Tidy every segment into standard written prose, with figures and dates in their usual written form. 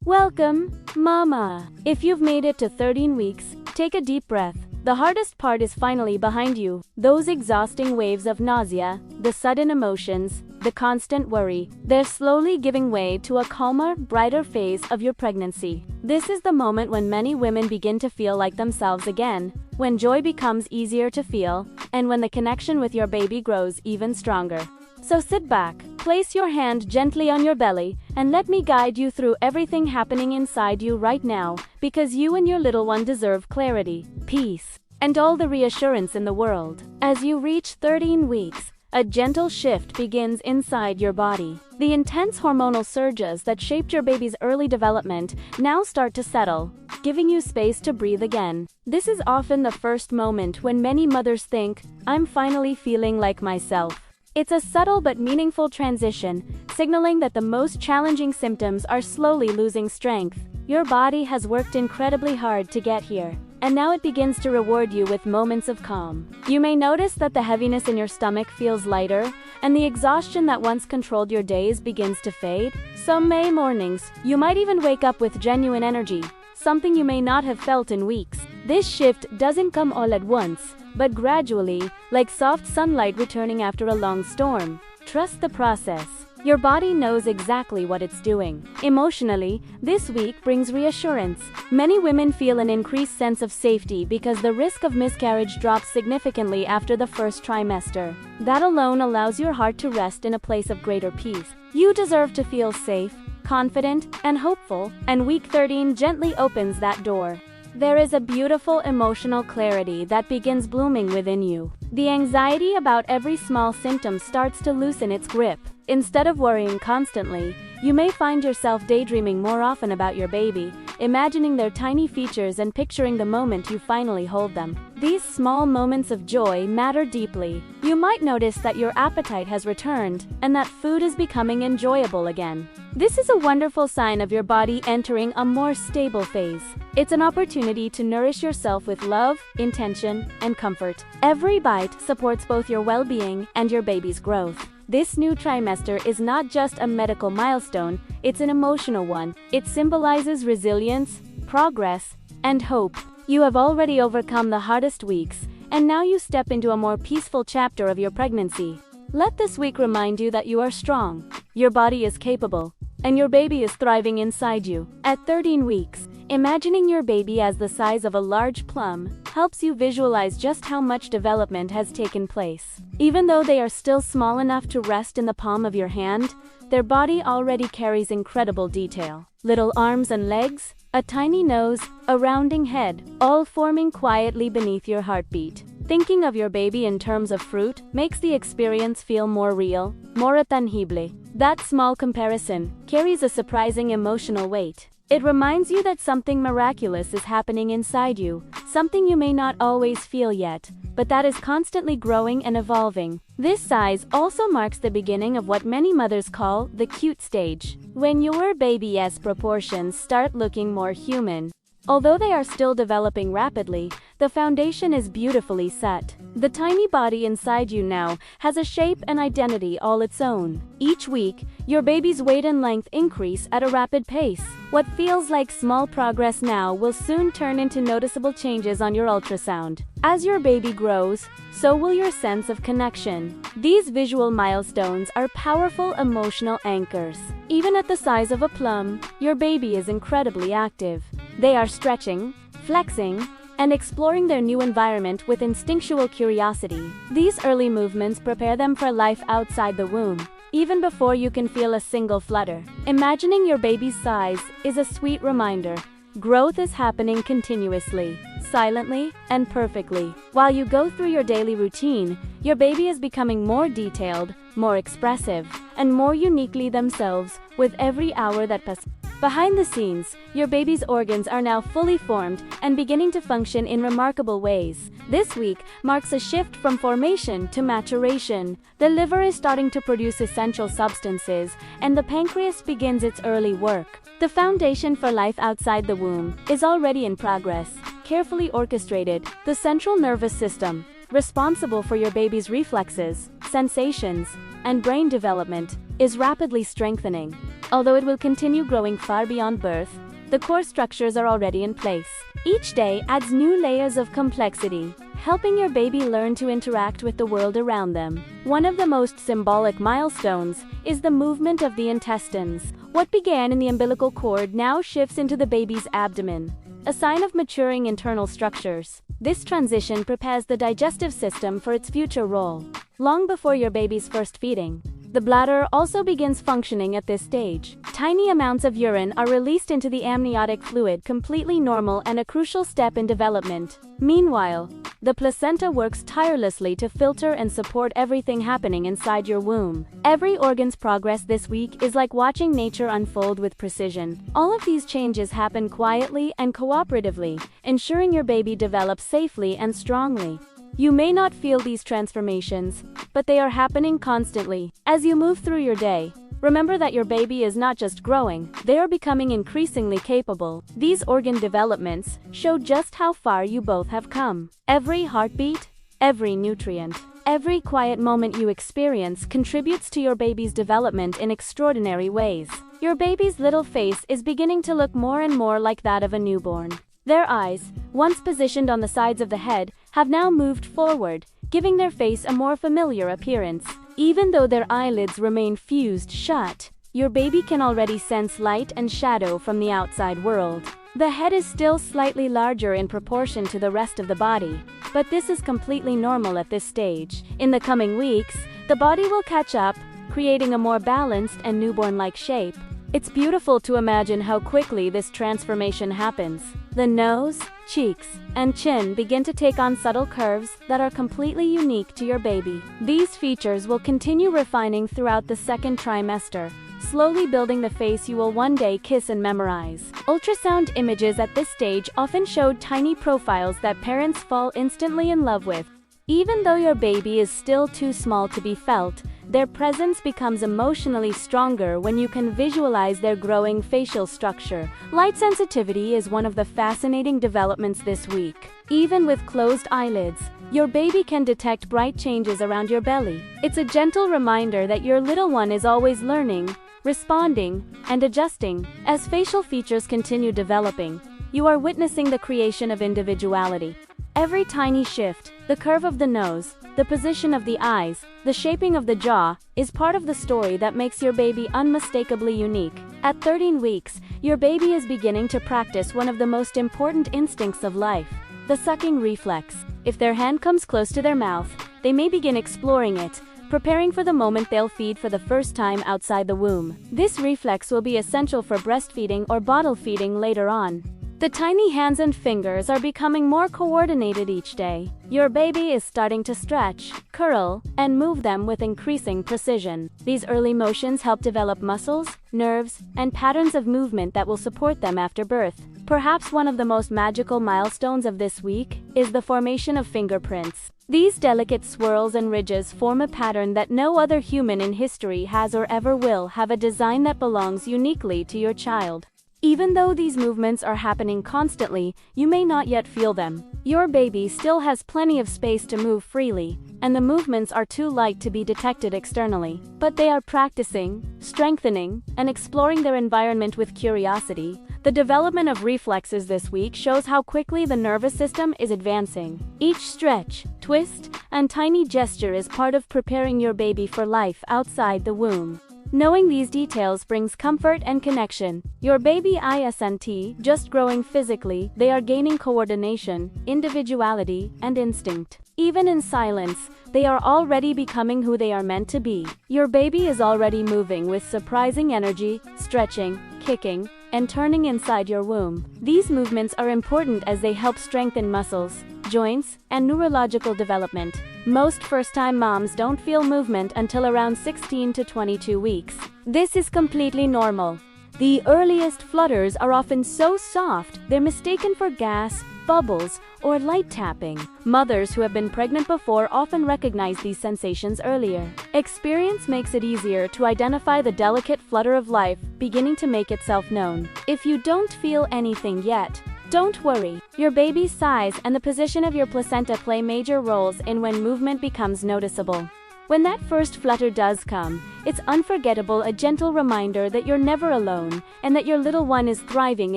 Welcome, Mama! If you've made it to 13 weeks, take a deep breath. The hardest part is finally behind you. Those exhausting waves of nausea, the sudden emotions, the constant worry, they're slowly giving way to a calmer, brighter phase of your pregnancy. This is the moment when many women begin to feel like themselves again, when joy becomes easier to feel, and when the connection with your baby grows even stronger. So sit back, place your hand gently on your belly, and let me guide you through everything happening inside you right now, because you and your little one deserve clarity, peace, and all the reassurance in the world. As you reach 13 weeks, a gentle shift begins inside your body. The intense hormonal surges that shaped your baby's early development now start to settle, giving you space to breathe again. This is often the first moment when many mothers think, "I'm finally feeling like myself." It's a subtle but meaningful transition, signaling that the most challenging symptoms are slowly losing strength. Your body has worked incredibly hard to get here, and now it begins to reward you with moments of calm. You may notice that the heaviness in your stomach feels lighter, and the exhaustion that once controlled your days begins to fade. Some May mornings, you might even wake up with genuine energy, something you may not have felt in weeks. This shift doesn't come all at once, but gradually, like soft sunlight returning after a long storm. Trust the process. Your body knows exactly what it's doing. Emotionally, this week brings reassurance. Many women feel an increased sense of safety because the risk of miscarriage drops significantly after the first trimester. That alone allows your heart to rest in a place of greater peace. You deserve to feel safe, confident, and hopeful, and week 13 gently opens that door. There is a beautiful emotional clarity that begins blooming within you. The anxiety about every small symptom starts to loosen its grip. Instead of worrying constantly, you may find yourself daydreaming more often about your baby, imagining their tiny features and picturing the moment you finally hold them. These small moments of joy matter deeply. You might notice that your appetite has returned, and that food is becoming enjoyable again. This is a wonderful sign of your body entering a more stable phase. It's an opportunity to nourish yourself with love, intention, and comfort. Every bite supports both your well-being and your baby's growth. This new trimester is not just a medical milestone, it's an emotional one. It symbolizes resilience, progress, and hope. You have already overcome the hardest weeks, and now you step into a more peaceful chapter of your pregnancy. Let this week remind you that you are strong, your body is capable, and your baby is thriving inside you. At 13 weeks, imagining your baby as the size of a large plum helps you visualize just how much development has taken place. Even though they are still small enough to rest in the palm of your hand, their body already carries incredible detail. Little arms and legs, a tiny nose, a rounding head, all forming quietly beneath your heartbeat. Thinking of your baby in terms of fruit makes the experience feel more real, more tangible. That small comparison carries a surprising emotional weight. It reminds you that something miraculous is happening inside you, something you may not always feel yet, but that is constantly growing and evolving. This size also marks the beginning of what many mothers call the cute stage, when your baby's proportions start looking more human. Although they are still developing rapidly, the foundation is beautifully set. The tiny body inside you now has a shape and identity all its own. Each week, your baby's weight and length increase at a rapid pace. What feels like small progress now will soon turn into noticeable changes on your ultrasound. As your baby grows, so will your sense of connection. These visual milestones are powerful emotional anchors. Even at the size of a plum, your baby is incredibly active. They are stretching, flexing, and exploring their new environment with instinctual curiosity. These early movements prepare them for life outside the womb, even before you can feel a single flutter. Imagining your baby's size is a sweet reminder. Growth is happening continuously, silently, and perfectly. While you go through your daily routine, your baby is becoming more detailed, more expressive, and more uniquely themselves with every hour that passes. Behind the scenes, your baby's organs are now fully formed and beginning to function in remarkable ways. This week marks a shift from formation to maturation. The liver is starting to produce essential substances, and the pancreas begins its early work. The foundation for life outside the womb is already in progress. Carefully orchestrated, the central nervous system, responsible for your baby's reflexes, sensations, and brain development, is rapidly strengthening. Although it will continue growing far beyond birth, the core structures are already in place. Each day adds new layers of complexity, helping your baby learn to interact with the world around them. One of the most symbolic milestones is the movement of the intestines. What began in the umbilical cord now shifts into the baby's abdomen, a sign of maturing internal structures. This transition prepares the digestive system for its future role. Long before your baby's first feeding, the bladder also begins functioning at this stage. Tiny amounts of urine are released into the amniotic fluid, completely normal and a crucial step in development. Meanwhile, the placenta works tirelessly to filter and support everything happening inside your womb. Every organ's progress this week is like watching nature unfold with precision. All of these changes happen quietly and cooperatively, ensuring your baby develops safely and strongly. You may not feel these transformations, but they are happening constantly. As you move through your day, remember that your baby is not just growing, they are becoming increasingly capable. These organ developments show just how far you both have come. Every heartbeat, every nutrient, every quiet moment you experience contributes to your baby's development in extraordinary ways. Your baby's little face is beginning to look more and more like that of a newborn. Their eyes, once positioned on the sides of the head, have now moved forward, giving their face a more familiar appearance. Even though their eyelids remain fused shut, your baby can already sense light and shadow from the outside world. The head is still slightly larger in proportion to the rest of the body, but this is completely normal at this stage. In the coming weeks, the body will catch up, creating a more balanced and newborn-like shape. It's beautiful to imagine how quickly this transformation happens. The nose, cheeks, and chin begin to take on subtle curves that are completely unique to your baby. These features will continue refining throughout the second trimester, slowly building the face you will one day kiss and memorize. Ultrasound images at this stage often showed tiny profiles that parents fall instantly in love with. Even though your baby is still too small to be felt, their presence becomes emotionally stronger when you can visualize their growing facial structure. Light sensitivity is one of the fascinating developments this week. Even with closed eyelids, your baby can detect bright changes around your belly. It's a gentle reminder that your little one is always learning, responding, and adjusting. As facial features continue developing, you are witnessing the creation of individuality. Every tiny shift, the curve of the nose, the position of the eyes, the shaping of the jaw, is part of the story that makes your baby unmistakably unique. At 13 weeks, your baby is beginning to practice one of the most important instincts of life, the sucking reflex. If their hand comes close to their mouth, they may begin exploring it, preparing for the moment they'll feed for the first time outside the womb. This reflex will be essential for breastfeeding or bottle feeding later on. The tiny hands and fingers are becoming more coordinated each day. Your baby is starting to stretch, curl, and move them with increasing precision. These early motions help develop muscles, nerves, and patterns of movement that will support them after birth. Perhaps one of the most magical milestones of this week is the formation of fingerprints. These delicate swirls and ridges form a pattern that no other human in history has or ever will have, a design that belongs uniquely to your child. Even though these movements are happening constantly, you may not yet feel them. Your baby still has plenty of space to move freely, and the movements are too light to be detected externally. But they are practicing, strengthening, and exploring their environment with curiosity. The development of reflexes this week shows how quickly the nervous system is advancing. Each stretch, twist, and tiny gesture is part of preparing your baby for life outside the womb. Knowing these details brings comfort and connection. Your baby isn't just growing physically, they are gaining coordination, individuality, and instinct. Even in silence, they are already becoming who they are meant to be. Your baby is already moving with surprising energy, stretching, kicking, and turning inside your womb. These movements are important as they help strengthen muscles, joints, and neurological development. Most first-time moms don't feel movement until around 16 to 22 weeks. This is completely normal. The earliest flutters are often so soft, they're mistaken for gas, bubbles, or light tapping. Mothers who have been pregnant before often recognize these sensations earlier. Experience makes it easier to identify the delicate flutter of life beginning to make itself known. If you don't feel anything yet, don't worry. Your baby's size and the position of your placenta play major roles in when movement becomes noticeable. When that first flutter does come, it's unforgettable, a gentle reminder that you're never alone and that your little one is thriving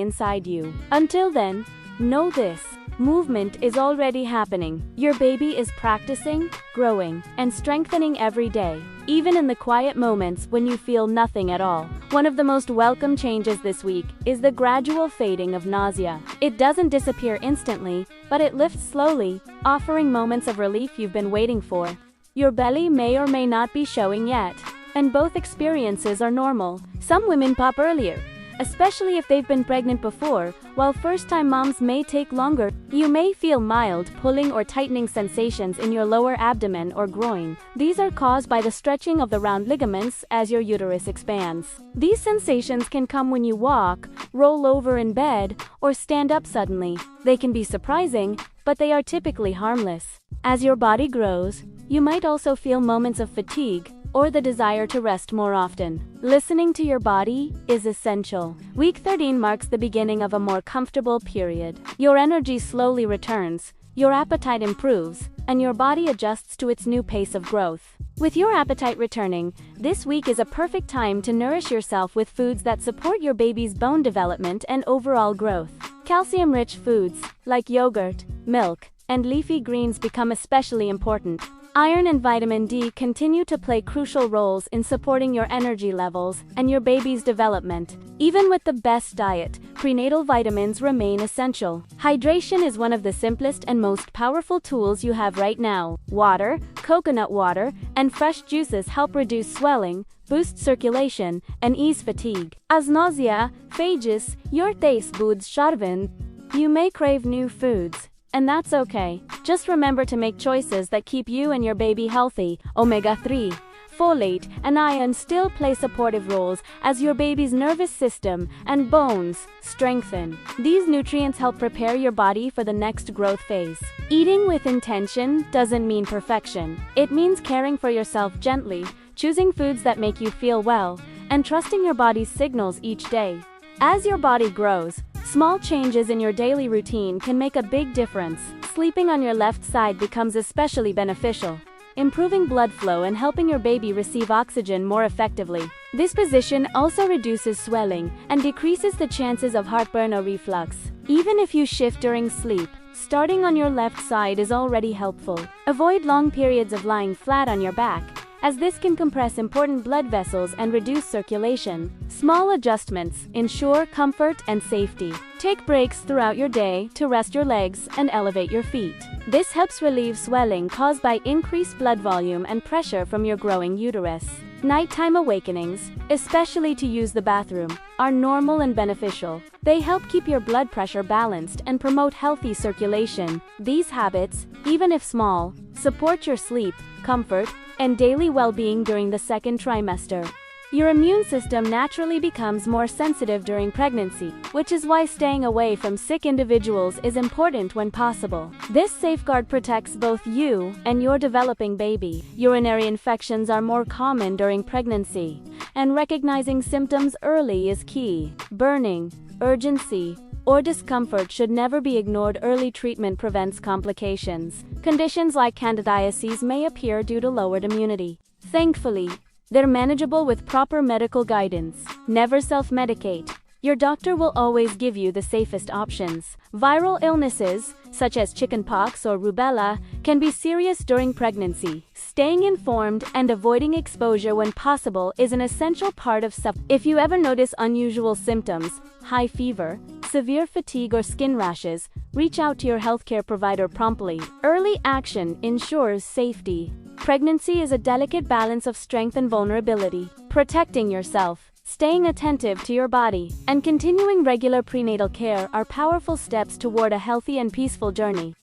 inside you. Until then, know this. Movement is already happening. Your baby is practicing, growing, and strengthening every day, even in the quiet moments when you feel nothing at all. One of the most welcome changes this week is the gradual fading of nausea. It doesn't disappear instantly, but it lifts slowly, offering moments of relief you've been waiting for. Your belly may or may not be showing yet, and both experiences are normal. Some women pop earlier, especially if they've been pregnant before, while first-time moms may take longer. You may feel mild pulling or tightening sensations in your lower abdomen or groin. These are caused by the stretching of the round ligaments as your uterus expands. These sensations can come when you walk, roll over in bed, or stand up suddenly. They can be surprising, but they are typically harmless. As your body grows, you might also feel moments of fatigue, or the desire to rest more often. Listening to your body is essential. Week 13 marks the beginning of a more comfortable period. Your energy slowly returns, your appetite improves, and your body adjusts to its new pace of growth. With your appetite returning, this week is a perfect time to nourish yourself with foods that support your baby's bone development and overall growth. Calcium-rich foods, like yogurt, milk, and leafy greens become especially important. Iron and vitamin D continue to play crucial roles in supporting your energy levels and your baby's development. Even with the best diet, prenatal vitamins remain essential. Hydration is one of the simplest and most powerful tools you have right now. Water, coconut water, and fresh juices help reduce swelling, boost circulation, and ease fatigue. As nausea phages your taste buds sharpen, you may crave new foods. And that's okay. Just remember to make choices that keep you and your baby healthy. Omega-3, folate, and iron still play supportive roles as your baby's nervous system and bones strengthen. These nutrients help prepare your body for the next growth phase. Eating with intention doesn't mean perfection. It means caring for yourself gently, choosing foods that make you feel well, and trusting your body's signals each day. As your body grows, small changes in your daily routine can make a big difference. Sleeping on your left side becomes especially beneficial, improving blood flow and helping your baby receive oxygen more effectively. This position also reduces swelling and decreases the chances of heartburn or reflux. Even if you shift during sleep, starting on your left side is already helpful. Avoid long periods of lying flat on your back, as this can compress important blood vessels and reduce circulation. Small adjustments ensure comfort and safety. Take breaks throughout your day to rest your legs and elevate your feet. This helps relieve swelling caused by increased blood volume and pressure from your growing uterus. Nighttime awakenings, especially to use the bathroom, are normal and beneficial. They help keep your blood pressure balanced and promote healthy circulation. These habits, even if small, support your sleep, comfort, and daily well-being during the second trimester. Your immune system naturally becomes more sensitive during pregnancy, which is why staying away from sick individuals is important when possible. This safeguard protects both you and your developing baby. Urinary infections are more common during pregnancy, and recognizing symptoms early is key. Burning, urgency, or discomfort should never be ignored. Early treatment prevents complications. Conditions like candidiasis may appear due to lowered immunity. Thankfully, they're manageable with proper medical guidance. Never self-medicate. Your doctor will always give you the safest options. Viral illnesses, such as chickenpox or rubella, can be serious during pregnancy. Staying informed and avoiding exposure when possible is an essential part of If you ever notice unusual symptoms, high fever, severe fatigue or skin rashes, reach out to your healthcare provider promptly. Early action ensures safety. Pregnancy is a delicate balance of strength and vulnerability. Protecting yourself, staying attentive to your body, and continuing regular prenatal care are powerful steps toward a healthy and peaceful journey.